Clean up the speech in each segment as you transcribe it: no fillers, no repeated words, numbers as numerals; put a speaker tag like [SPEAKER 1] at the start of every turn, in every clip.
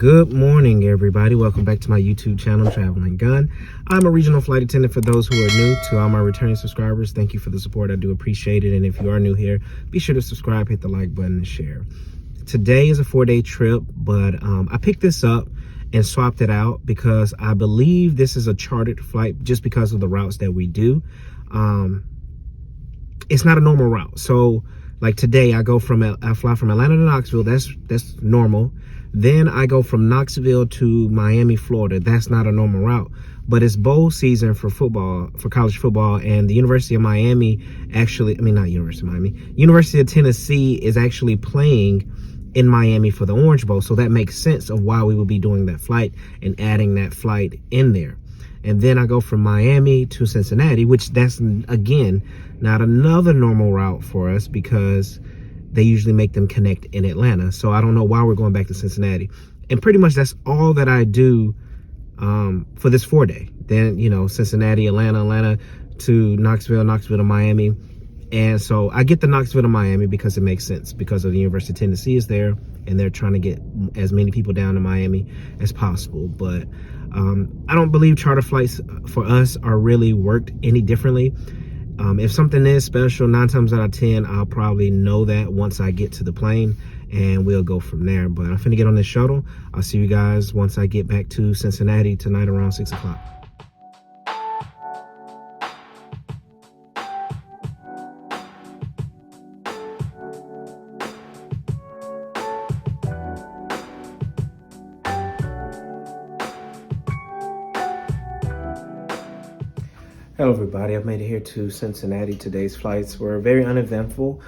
[SPEAKER 1] Good morning, everybody. Welcome back to my YouTube channel, Traveling Gun. I'm a regional flight attendant for those who are new. To all my returning subscribers, thank you for the support. I do appreciate it. And if you are new here, be sure to subscribe, hit the like button, and share. Today is a 4-day trip, but I picked this up and swapped it out because I believe this is a chartered flight just because of the routes that we do. It's not a normal route. So like today, I fly from Atlanta to Knoxville. That's normal. Then I go from Knoxville to Miami, Florida. That's not a normal route, but it's bowl season for football, for college football, and the University of Miami University of Tennessee is actually playing in Miami for the Orange Bowl. So that makes sense of why we will be doing that flight and adding that flight in there. And then I go from Miami to Cincinnati, which that's, again, not another normal route for us because they usually make them connect in Atlanta. So I don't know why we're going back to Cincinnati. And pretty much that's all that I do for this 4-day. Then, Cincinnati, Atlanta to Knoxville, Knoxville to Miami. And so I get the Knoxville to Miami because it makes sense because of the University of Tennessee is there and they're trying to get as many people down to Miami as possible. But I don't believe charter flights for us are really worked any differently. If something is special, 9 times out of 10, I'll probably know that once I get to the plane and we'll go from there. But I'm finna get on this shuttle. I'll see you guys once I get back to Cincinnati tonight around 6 o'clock. Hello everybody, I've made it here to Cincinnati. Today's flights were very uneventful.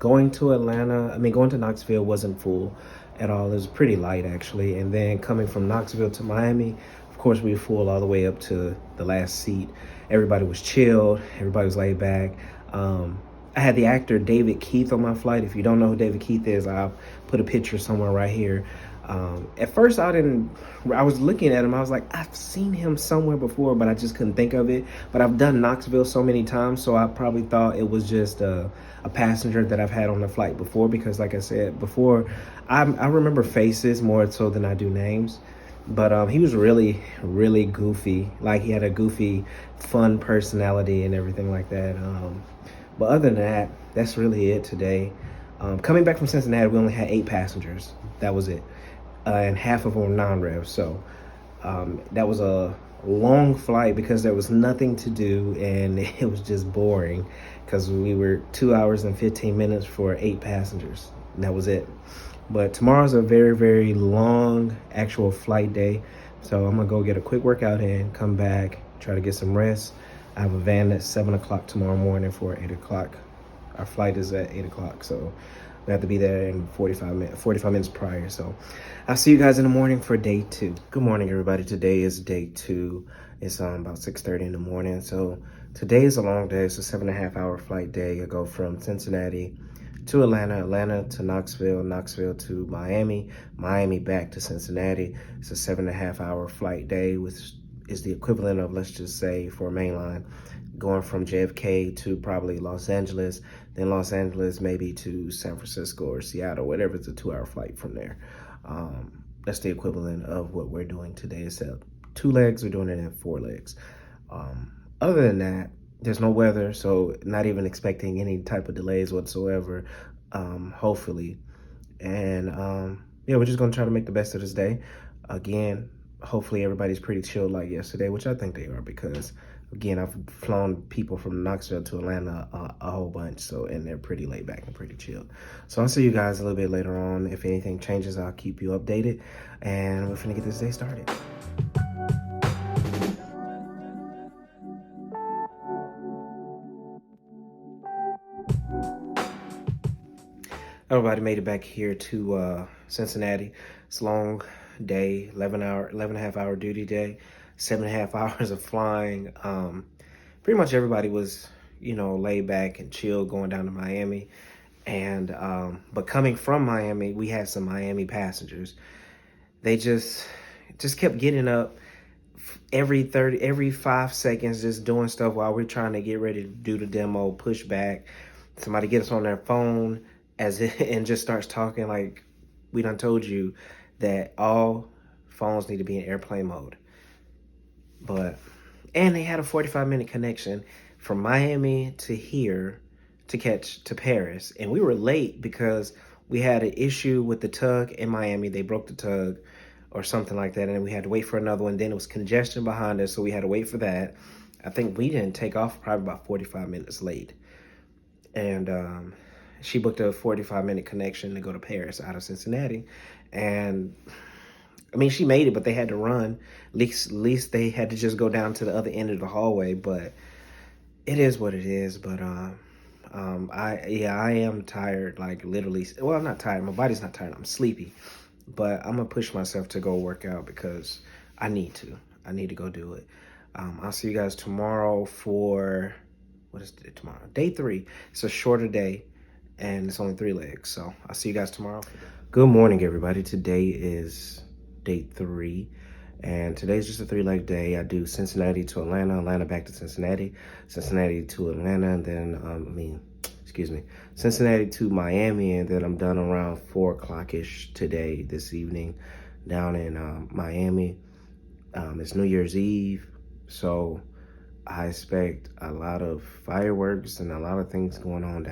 [SPEAKER 1] Going to Knoxville wasn't full at all. It was pretty light actually. And then coming from Knoxville to Miami, of course we were full all the way up to the last seat. Everybody was chilled, everybody was laid back. I had the actor David Keith on my flight. If you don't know who David Keith is, I'll put a picture somewhere right here. At first I was looking at him, I was like, I've seen him somewhere before, but I just couldn't think of it. But I've done Knoxville so many times, so I probably thought it was just a passenger that I've had on the flight before, because like I said before, I remember faces more so than I do names. But he was really, really goofy. Like he had a goofy, fun personality and everything like that. But other than that, that's really it today. Coming back from Cincinnati, we only had 8 passengers. That was it. And half of them were non-rev. So that was a long flight because there was nothing to do and it was just boring because we were 2 hours and 15 minutes for 8 passengers. And that was it. But tomorrow's a very, very long actual flight day. So I'm gonna go get a quick workout in, come back, try to get some rest. I have a van at 7 o'clock tomorrow morning for 8 o'clock. Our flight is at 8 o'clock, so we have to be there in 45 minutes prior. So I'll see you guys in the morning for day 2. Good morning, everybody. Today is day 2. It's about 6:30 in the morning. So today is a long day. It's a 7.5-hour flight day. I go from Cincinnati to Atlanta to Knoxville to Miami back to Cincinnati. It's a 7.5-hour flight day, which is the equivalent of, let's just say, for a mainline, going from JFK to probably Los Angeles, then Los Angeles maybe to San Francisco or Seattle, whatever. It's a 2-hour flight from there. That's the equivalent of what we're doing today, except 2 legs, we're doing it in 4 legs. Other than that, there's no weather, so not even expecting any type of delays whatsoever, hopefully. And yeah, we're just gonna try to make the best of this day. Again, hopefully everybody's pretty chilled like yesterday, which I think they are because, again, I've flown people from Knoxville to Atlanta a whole bunch, and they're pretty laid back and pretty chilled. So I'll see you guys a little bit later on. If anything changes, I'll keep you updated, and we're finna get this day started. Everybody made it back here to Cincinnati. It's a long day, 11.5-hour duty day, 7.5 hours of flying. Pretty much everybody was, laid back and chill going down to Miami. And but coming from Miami, we had some Miami passengers. They just kept getting up every 5 seconds, just doing stuff while we're trying to get ready to do the demo, push back. Somebody gets on their phone and just starts talking like, we done told you that all phones need to be in airplane mode. And they had a 45-minute connection from Miami to here to catch to Paris. And we were late because we had an issue with the tug in Miami. They broke the tug or something like that. And we had to wait for another one. Then it was congestion behind us, so we had to wait for that. I think we didn't take off probably about 45 minutes late. And she booked a 45-minute connection to go to Paris out of Cincinnati. And I mean, she made it, but they had to run. At least they had to just go down to the other end of the hallway. But it is what it is. But I am tired, like literally. Well, I'm not tired. My body's not tired. I'm sleepy. But I'm gonna push myself to go work out because I need to. I need to go do it. I'll see you guys tomorrow for, what is it tomorrow? Day 3. It's a shorter day and it's only 3 legs. So I'll see you guys tomorrow. Good morning, everybody. Today is day 3 and today's just a 3-leg day. I do Cincinnati to Atlanta, Atlanta back to Cincinnati, Cincinnati to Atlanta, and then Cincinnati to Miami, and then I'm done around 4 o'clock-ish today, this evening, down in Miami. It's New Year's Eve, so I expect a lot of fireworks and a lot of things going on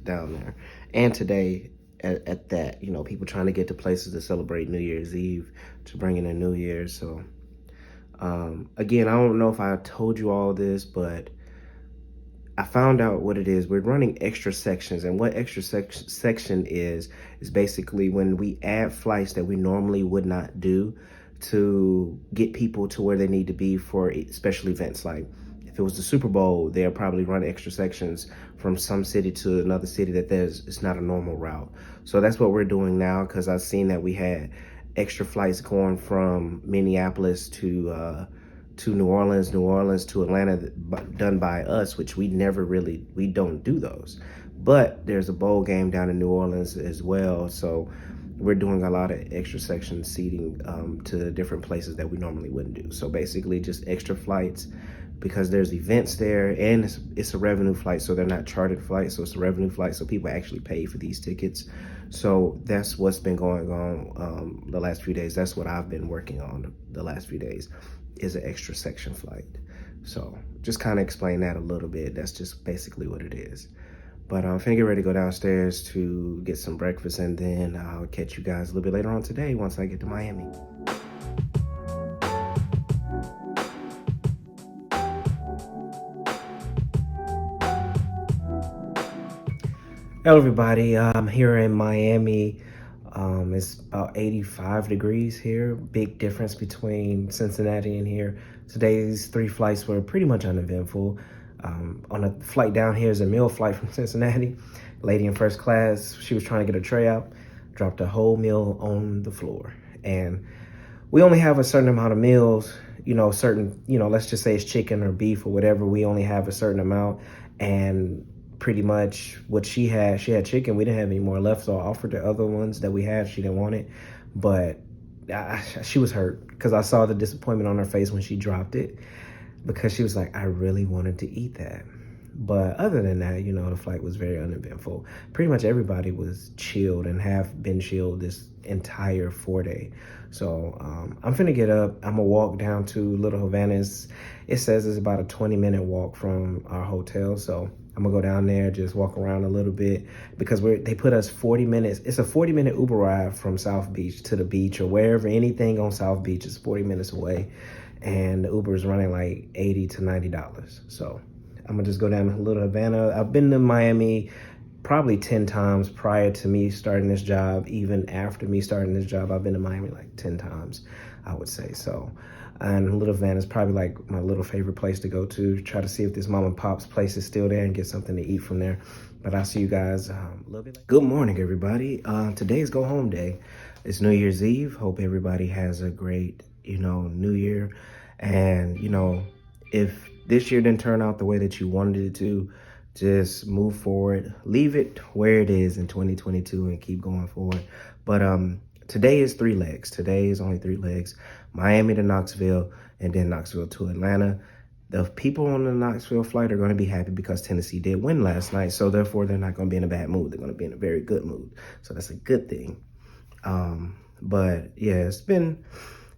[SPEAKER 1] down there. And today, at that, you know, people trying to get to places to celebrate New Year's Eve, to bring in a New Year. So, again, I don't know if I told you all this, but I found out what it is. We're running extra sections, and what extra section is basically when we add flights that we normally would not do to get people to where they need to be for special events. Like if it was the Super Bowl, they'll probably run extra sections from some city to another city that it's not a normal route. So that's what we're doing now, because I've seen that we had extra flights going from Minneapolis to New Orleans, New Orleans to Atlanta, done by us, which we don't do those. But there's a bowl game down in New Orleans as well, so we're doing a lot of extra section seating to different places that we normally wouldn't do. So basically just extra flights, because there's events there, and it's a revenue flight, so they're not chartered flights, so it's a revenue flight, so people actually pay for these tickets. So that's what's been going on the last few days. That's what I've been working on the last few days, is an extra section flight. So just kind of explain that a little bit. That's just basically what it is. But I'm finna get ready to go downstairs to get some breakfast, and then I'll catch you guys a little bit later on today once I get to Miami. Hello everybody, I'm here in Miami. It's about 85 degrees here. Big difference between Cincinnati and here. Today's 3 flights were pretty much uneventful. On a flight down here is a meal flight from Cincinnati. Lady in first class, she was trying to get her tray out, dropped a whole meal on the floor. And we only have a certain amount of meals, let's just say it's chicken or beef or whatever. We only have a certain amount, and pretty much what she had chicken. We didn't have any more left, so I offered the other ones that we had. She didn't want it, but she was hurt because I saw the disappointment on her face when she dropped it, because she was like, I really wanted to eat that. But other than that, the flight was very uneventful. Pretty much everybody was chilled and have been chilled this entire 4-day. So I'm finna get up. I'm gonna walk down to Little Havana. It says it's about a 20-minute walk from our hotel. So I'm gonna go down there, just walk around a little bit, because they put us 40 minutes. It's a 40-minute Uber ride from South Beach to the beach or wherever. Anything on South Beach is 40 minutes away. And the Uber is running like $80 to $90. So I'm gonna just go down to Little Havana. I've been to Miami probably 10 times prior to me starting this job. Even after me starting this job, I've been to Miami like 10 times, I would say. So, and Little Havana is probably like my little favorite place to go to. Try to see if this mom and pop's place is still there and get something to eat from there. But I'll see you guys a little bit later. Good morning, everybody. Today is go home day. It's New Year's Eve. Hope everybody has a great, New Year. And, if this year didn't turn out the way that you wanted it to, just move forward. Leave it where it is in 2022 and keep going forward. But today is 3 legs. Today is only 3 legs. Miami to Knoxville, and then Knoxville to Atlanta. The people on the Knoxville flight are going to be happy because Tennessee did win last night. So therefore, they're not going to be in a bad mood. They're going to be in a very good mood. So that's a good thing. But yeah,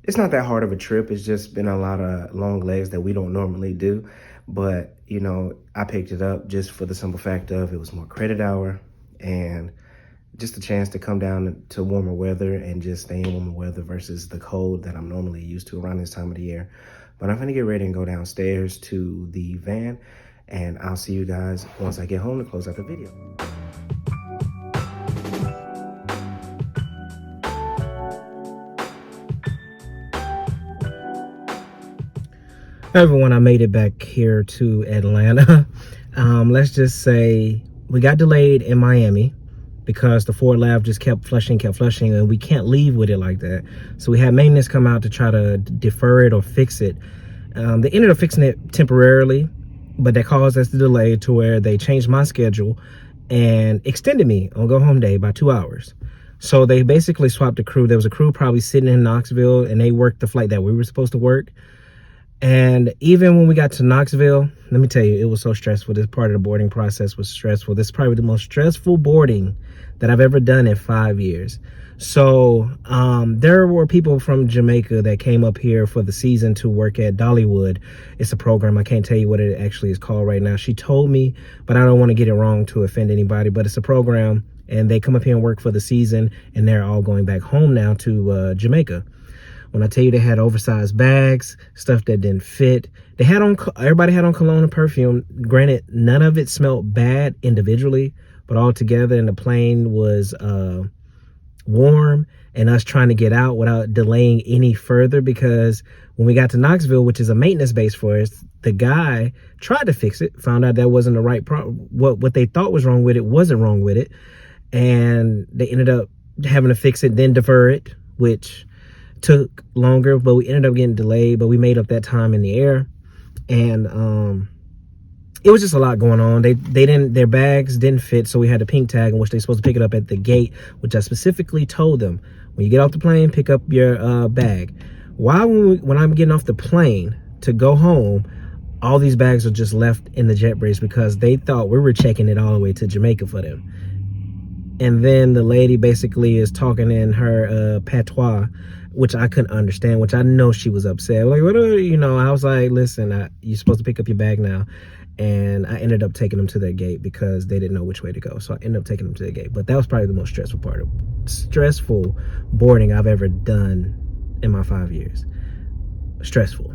[SPEAKER 1] it's not that hard of a trip. It's just been a lot of long legs that we don't normally do. But, you know, I picked it up just for the simple fact of it was more credit hour and just a chance to come down to warmer weather and just stay in warmer weather versus the cold that I'm normally used to around this time of the year. But I'm gonna get ready and go downstairs to the van, and I'll see you guys once I get home to close out the video. Hey everyone, I made it back here to Atlanta. Let's just say we got delayed in Miami because the Ford Lav just kept flushing, and we can't leave with it like that. So we had maintenance come out to try to defer it or fix it. They ended up fixing it temporarily, but that caused us to delay to where they changed my schedule and extended me on go home day by 2 hours. So they basically swapped the crew. There was a crew probably sitting in Knoxville, and they worked the flight that we were supposed to work. And even when we got to Knoxville, let me tell you, it was so stressful. This part of the boarding process was stressful. This is probably the most stressful boarding that I've ever done in 5 years. So there were people from Jamaica that came up here for the season to work at Dollywood. It's a program. I can't tell you what it actually is called right now. She told me, but I don't want to get it wrong to offend anybody, but it's a program, and they come up here and work for the season, and they're all going back home now to Jamaica. When I tell you they had oversized bags, stuff that didn't fit. They had on, everybody had on cologne and perfume. Granted, none of it smelled bad individually, but all together, and the plane was warm, and us trying to get out without delaying any further, because when we got to Knoxville, which is a maintenance base for us, the guy tried to fix it, found out that wasn't the right what they thought was wrong with it wasn't wrong with it, and they ended up having to fix it, then defer it, which took longer, but we ended up getting delayed, but we made up that time in the air. And it was just a lot going on. Their bags didn't fit, so we had a pink tag in which they're supposed to pick it up at the gate, which I specifically told them, when you get off the plane, pick up your bag. When I'm getting off the plane to go home, all these bags are just left in the jet bridge because they thought we were checking it all the way to Jamaica for them. And then the lady basically is talking in her patois, which I couldn't understand, which I know she was upset. Like, what are you know, I was like, listen, you're supposed to pick up your bag now. And I ended up taking them to their gate because they didn't know which way to go. So I ended up taking them to the gate. But that was probably the most stressful boarding I've ever done in my 5 years. Stressful.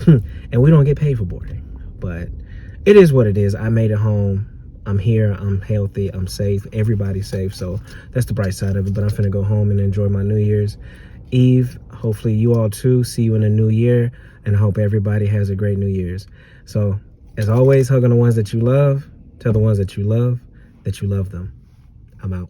[SPEAKER 1] And we don't get paid for boarding. But it is what it is. I made it home. I'm here, I'm healthy, I'm safe, everybody's safe, so that's the bright side of it. But I'm finna go home and enjoy my New Year's Eve. Hopefully you all too. See you in the new year, and I hope everybody has a great New Year's. So as always, hug on the ones that you love. Tell the ones that you love them. I'm out.